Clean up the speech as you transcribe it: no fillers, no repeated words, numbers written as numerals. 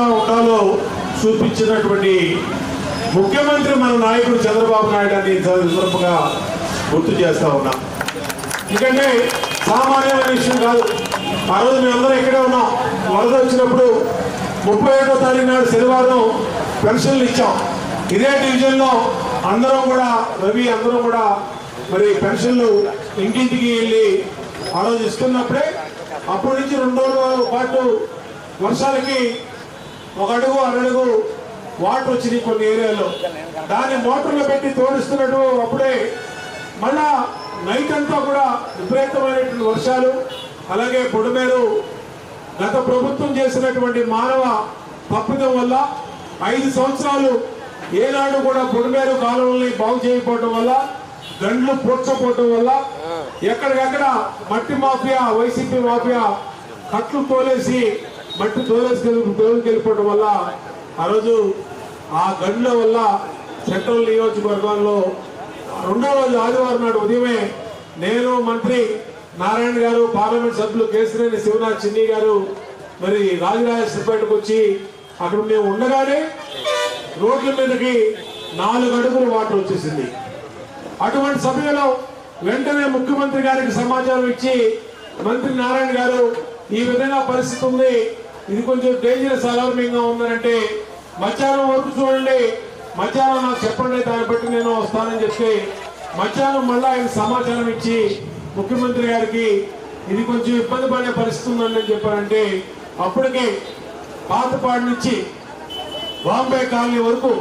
ఉండాలో చూపించినటువంటి ముఖ్యమంత్రి మన నాయకుడు చంద్రబాబు నాయుడు అని సందర్భంగా గుర్తు చేస్తా ఉన్నా. ఎందుకంటే సామాన్యమైన విషయం కాదు. ఆ రోజు మేమందరం ఇక్కడే ఉన్నాం. వరద వచ్చినప్పుడు 31వ తారీఖు నాడు శనివారం పెన్షన్లు ఇచ్చాం. ఇదే డివిజన్లో అందరం కూడా రవి అందరం కూడా మరి పెన్షన్లు ఇంటింటికి వెళ్ళి ఆ రోజు ఇస్తున్నప్పుడే అప్పటి నుంచి 2 రోజుల పాటు వర్షాలకి 1 అడుగు 2 అడుగు వాటర్ వచ్చినాయి కొన్ని ఏరియాలో. దాన్ని మోటార్లు పెట్టి తోడిస్తున్నట్టు అప్పుడే మళ్ళా నైట్ అంతా కూడా విపరీతమైనటువంటి వర్షాలు. అలాగే పొడిమేరు గత ప్రభుత్వం చేసినటువంటి మానవ తప్పిదం వల్ల 5 సంవత్సరాలు ఏనాడు కూడా పొడిమేరు కాలువల్ని బాగు చేయకపోవడం వల్ల, గండ్లు పూడ్చకపోవడం వల్ల ఎక్కడికక్కడ మట్టి మాఫియా, వైసీపీ మాఫియా కట్లు తోలేసి మట్టి తోలేసుకెళ్ళిపోవడం వల్ల ఆ రోజు ఆ గండ్ల వల్ల సెంట్రల్ నియోజకవర్గాల్లో 2వ రోజు ఆదివారం నాడు ఉదయమే నేను, మంత్రి నారాయణ గారు, పార్లమెంట్ సభ్యులు కేసినేని శివనాథ్ చిన్ని గారు మరి రాజరాజేశ్వరపేటకు వచ్చి అక్కడ మేము ఉండగానే రోడ్ల మీదకి 4 అడుగులు వాటర్ వచ్చేసింది. అటువంటి సమయంలో వెంటనే ముఖ్యమంత్రి గారికి సమాచారం ఇచ్చి, మంత్రి నారాయణ గారు ఈ విధంగా పరిస్థితి ఉంది, ఇది కొంచెం డేంజరస్ అలార్మింగ్ గా ఉందంటే మధ్యాహ్నం వరకు చూడండి, మధ్యాహ్నం నాకు చెప్పండి, దాన్ని బట్టి నేను వస్తానని చెప్తే మధ్యాహ్నం మళ్ళీ ఆయన సమాచారం ఇచ్చి ముఖ్యమంత్రి గారికి ఇది కొంచెం ఇబ్బంది పడే పరిస్థితి ఉందని చెప్పారంటే అప్పటికే పాతపాడు నుంచి బాంబే కాలనీ వరకు